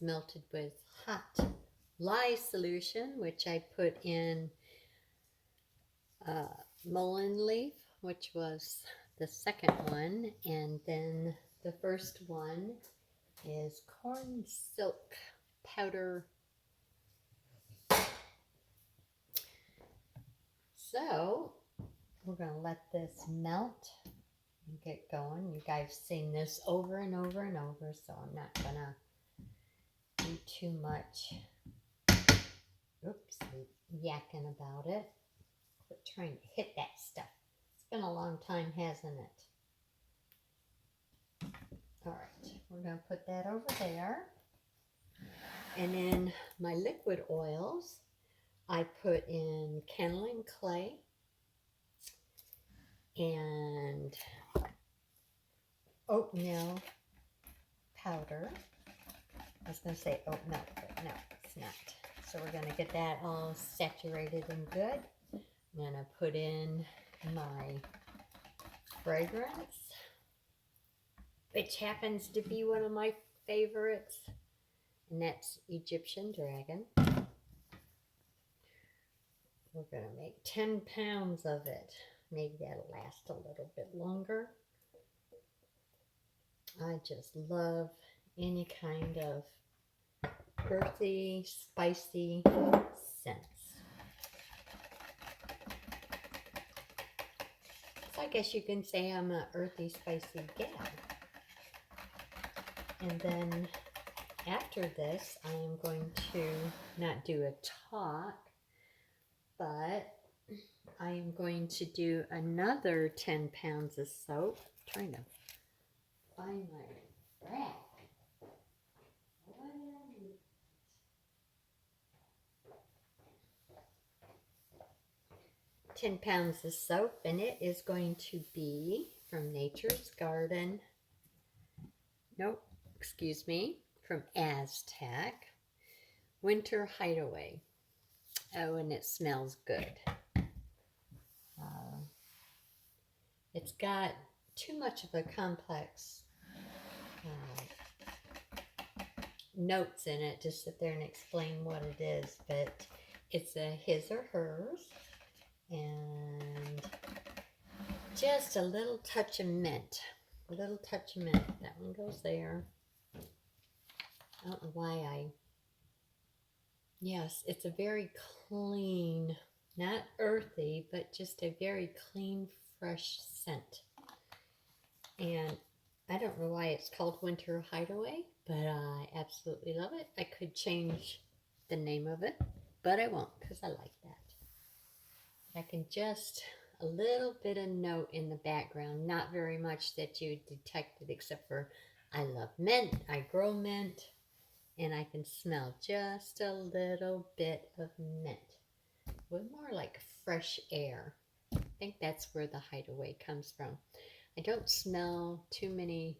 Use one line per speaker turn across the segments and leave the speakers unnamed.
melted with hot lye solution, which I put in mullein leaf, which was the second one, and then the first one is corn silk powder. So we're going to let this melt and get going. You guys seen this over and over and over, so I'm not going to do too much yakking about it. Quit trying to hit that stuff. It's been a long time, hasn't it? All right, we're going to put that over there. And in my liquid oils, I put in cannelline clay and oatmeal powder. I was going to say oat milk, but no, it's not. So we're going to get that all saturated and good. I'm going to put in my fragrance, which happens to be one of my favorites, and that's Egyptian Dragon. We're going to make 10 pounds of it. Maybe that'll last a little bit longer. I just love any kind of earthy, spicy scents. So I guess you can say I'm an earthy, spicy gal. And then after this, I am going to not do a talk, but I am going to do another 10 pounds of soap. I'm trying to find my rack. What did I do? 10 pounds of soap, and it is going to be from Nature's Garden. Nope, excuse me, from Aztec. Winter Hideaway. Oh, and it smells good. It's got too much of a complex notes in it to sit there and explain what it is, but it's a his or hers, and just a little touch of mint. A little touch of mint. That one goes there. I don't know why yes, it's a very clean, not earthy, but just a very clean, fresh scent. And I don't know why it's called Winter Hideaway, but I absolutely love it. I could change the name of it, but I won't because I like that. I can just a little bit of note in the background, not very much that you detected, except for I love mint, I grow mint, and I can smell just a little bit of mint. With more like fresh air. I think that's where the hideaway comes from. I don't smell too many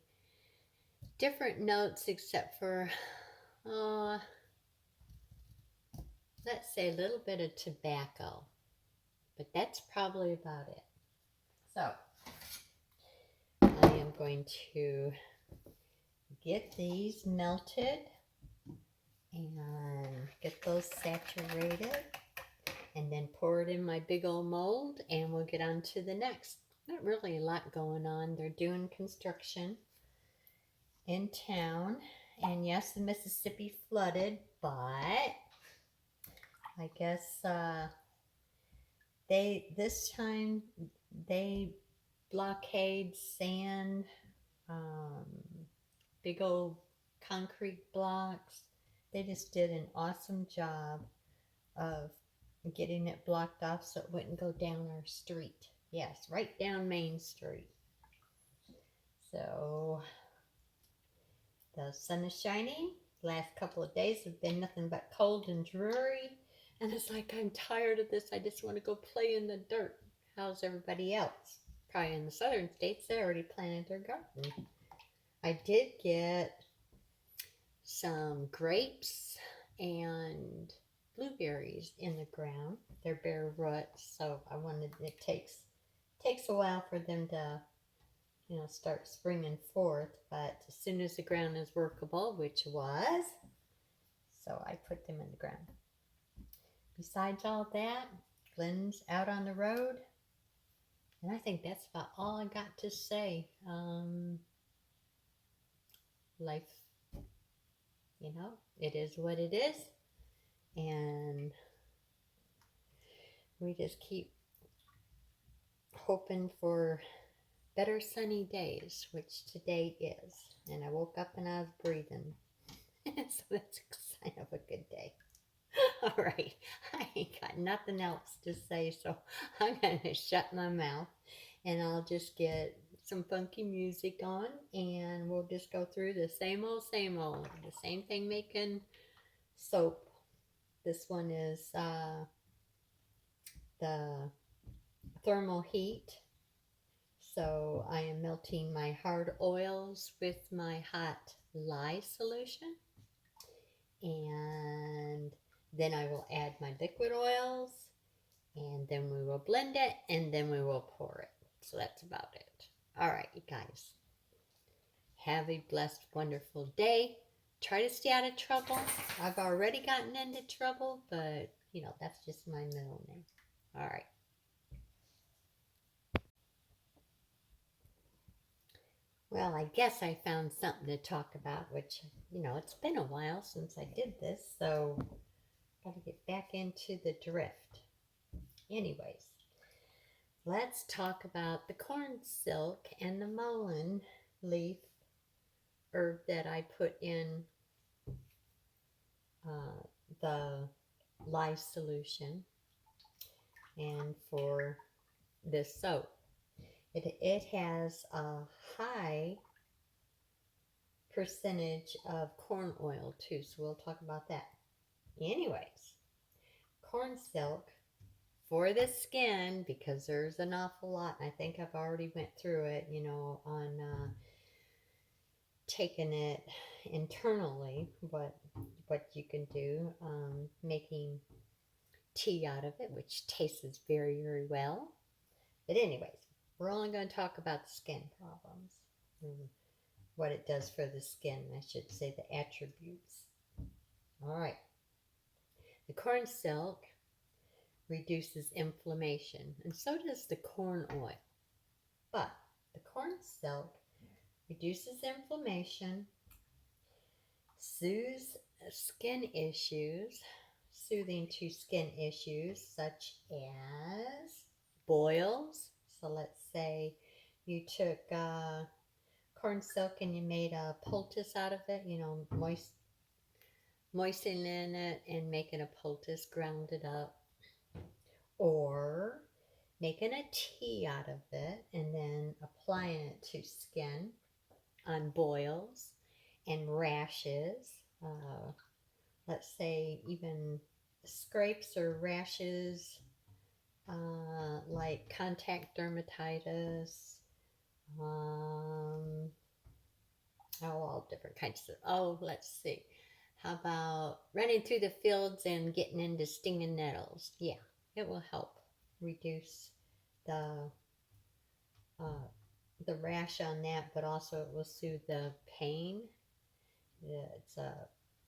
different notes except for, let's say a little bit of tobacco. But that's probably about it. So, I am going to get these melted and get those saturated, and then pour it in my big old mold, and we'll get on to the next. Not really a lot going on. They're doing construction in town, and yes, the Mississippi flooded, but I guess this time they blockade sand, big old concrete blocks. They just did an awesome job of getting it blocked off so it wouldn't go down our street. Yes, right down Main Street. So the sun is shining. The last couple of days have been nothing but cold and dreary. And it's like, I'm tired of this. I just want to go play in the dirt. How's everybody else? Probably in the southern states, they already planted their garden. I did get some grapes and blueberries in the ground. They're bare roots, so it takes a while for them to, start springing forth. But as soon as the ground is workable, which was, So I put them in the ground. Besides all that, Glenn's out on the road. And I think that's about all I got to say. Life, it is what it is. And we just keep hoping for better sunny days, which today is. And I woke up and I was breathing. So that's a sign of a good day. All right, I ain't got nothing else to say, so I'm going to shut my mouth and I'll just get some funky music on and we'll just go through the same old, the same thing making soap. This one is the thermal heat. So I am melting my hard oils with my hot lye solution. And then I will add my liquid oils. And then we will blend it. And then we will pour it. So that's about it. All right, you guys. Have a blessed, wonderful day. Try to stay out of trouble. I've already gotten into trouble. But, that's just my middle name. All right. Well, I guess I found something to talk about, which, it's been a while since I did this, so gotta get back into the drift. Anyways, let's talk about the corn silk and the mullein leaf herb that I put in the lye solution and for this soap. It has a high percentage of corn oil too, so we'll talk about that. Anyways, corn silk for the skin, because there's an awful lot. I think I've already went through it, on taking it internally, what you can do, making tea out of it, which tastes very, very well. But anyways, we're only going to talk about the skin problems. What it does for the skin, I should say, the attributes. All right. The corn silk reduces inflammation, and so does the corn oil. But the corn silk reduces inflammation, soothes skin issues, soothing to skin issues such as boils. So let's say you took corn silk and you made a poultice out of it, moistening it and making a poultice, ground it up, or making a tea out of it and then applying it to skin on boils and rashes. Let's say even scrapes or rashes, like contact dermatitis, all different kinds of, let's see. How about running through the fields and getting into stinging nettles? Yeah, it will help reduce the rash on that, but also it will soothe the pain. It's a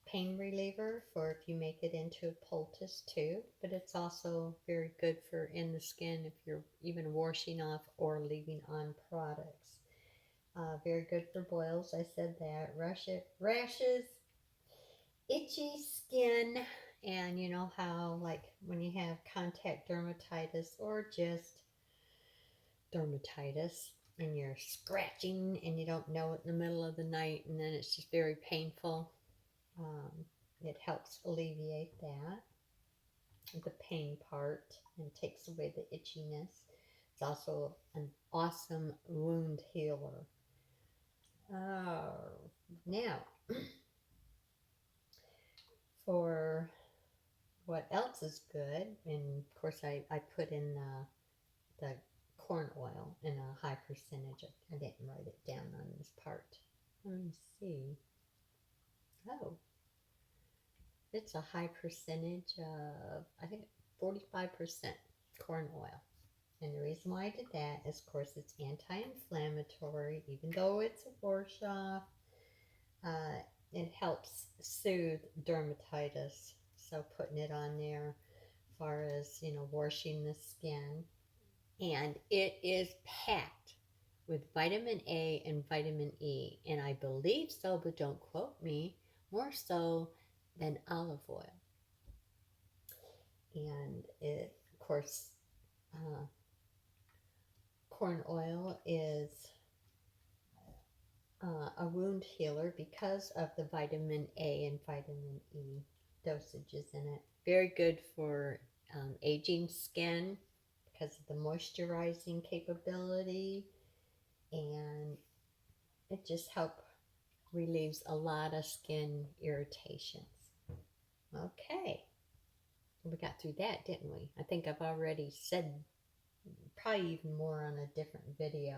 pain reliever for if you make it into a poultice too, but it's also very good for in the skin if you're even washing off or leaving on products. Very good for boils, I said that. Rashes, itchy skin, and you know how like when you have contact dermatitis or just dermatitis and you're scratching and you don't know it in the middle of the night and then it's just very painful. It helps alleviate that, the pain part, and takes away the itchiness. It's also an awesome wound healer. Now, for what else is good, and of course I put in the corn oil in a high percentage. I didn't write it down on this part. Let me see. Oh, it's a high percentage of, I think, 45% corn oil. And the reason why I did that is, of course, it's anti-inflammatory, even though it's a wash off. it helps soothe dermatitis. So putting it on there, as far as washing the skin, and it is packed with vitamin A and vitamin E, and I believe so, but don't quote me, more so than olive oil. And it, of course, uh, corn oil is a wound healer because of the vitamin A and vitamin E dosages in it. Very good for aging skin because of the moisturizing capability, and it just helps relieves a lot of skin irritations. Okay, we got through that, didn't we? I think I've already said probably even more on a different video.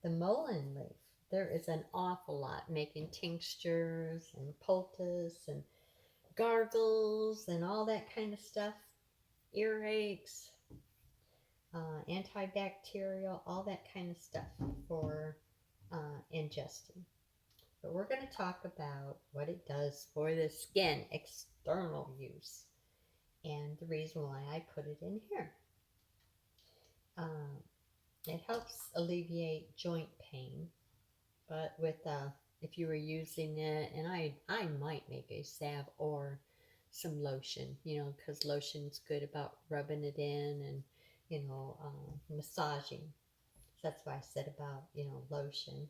The mullein leaf, there is an awful lot making tinctures and poultice and gargles and all that kind of stuff, earaches, antibacterial, all that kind of stuff for ingesting. But we're going to talk about what it does for the skin, external use, and the reason why I put it in here. Um, it helps alleviate joint pain, but if you were using it, and I might make a salve or some lotion, because lotion's good about rubbing it in and massaging. So that's why I said about lotion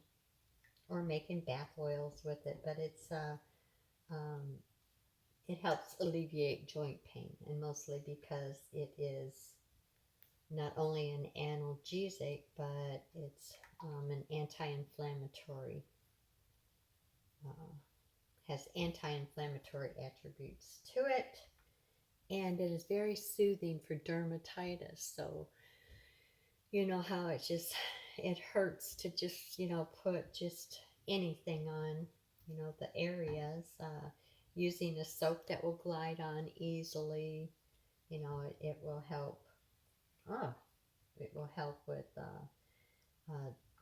or making bath oils with it. But um, it helps alleviate joint pain, and mostly because it is not only an analgesic, but it's an anti-inflammatory. Uh, has anti-inflammatory attributes to it, and it is very soothing for dermatitis. So you know how it hurts to just put just anything on the areas, using a soap that will glide on easily. It will help. Oh, it will help with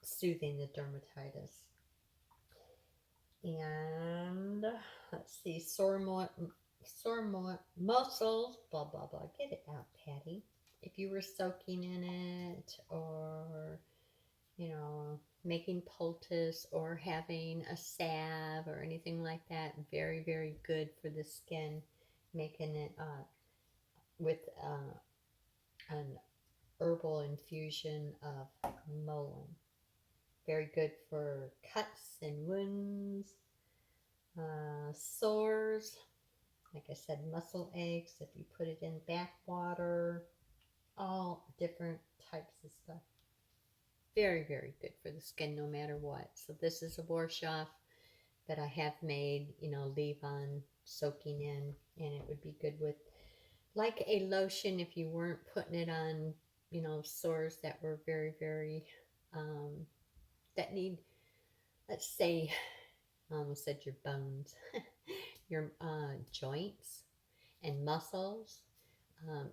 soothing the dermatitis. And let's see, muscles, blah blah blah. Get it out, Patty. If you were soaking in it, or making poultice, or having a salve or anything like that, very very good for the skin. Making it with an herbal infusion of mullein. Very good for cuts and wounds, sores, like I said, muscle aches, if you put it in bath water, all different types of stuff. Very, very good for the skin no matter what. So this is a wash off that I have made, leave on soaking in, and it would be good with like a lotion if you weren't putting it on, sores that were very, very, that need, let's say, I almost said your bones, your joints and muscles,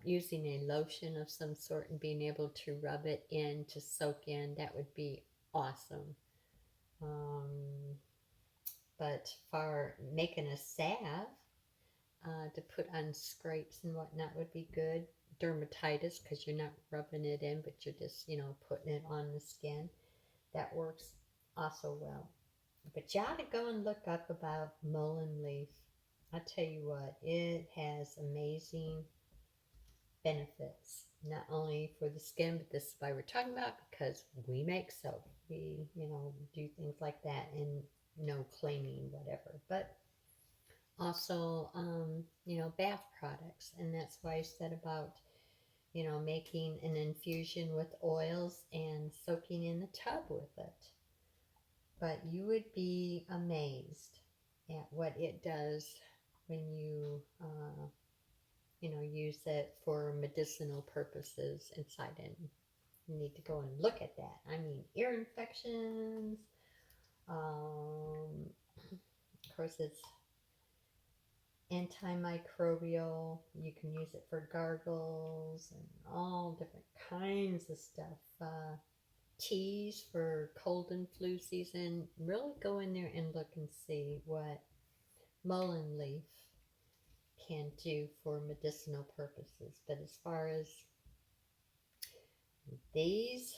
using a lotion of some sort and being able to rub it in to soak in, that would be awesome. But for making a salve to put on scrapes and whatnot would be good. Dermatitis, because you're not rubbing it in, but you're just, putting it on the skin. That works also well. But you ought to go and look up about mullein leaf. I tell you what, it has amazing benefits, not only for the skin, but this is why we're talking about, because we make soap. We, do things like that, and no cleaning, whatever. But also, bath products. And that's why I said about, making an infusion with oils and soaking in the tub with it. But you would be amazed at what it does when you, use it for medicinal purposes inside. And you need to go and look at that. I mean, ear infections. Of course, it's antimicrobial. You can use it for gargles and all different kinds of stuff. Teas for cold and flu season. Really go in there and look and see what mullein leaf can do for medicinal purposes. But as far as these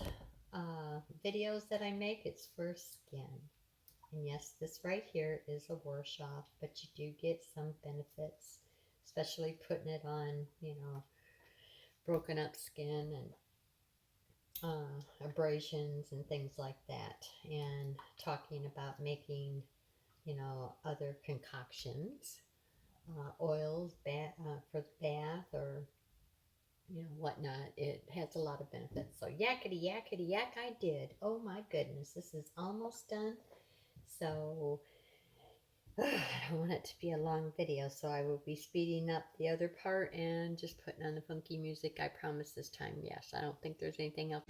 videos that I make, it's for skin. And yes, this right here is a wash off, but you do get some benefits, especially putting it on, broken up skin and abrasions and things like that. And talking about making, other concoctions, oils for the bath or whatnot. It has a lot of benefits. So yakety yakety yak, I did. Oh my goodness, this is almost done. So I don't want it to be a long video, so I will be speeding up the other part and just putting on the funky music. I promise this time. Yes, I don't think there's anything else.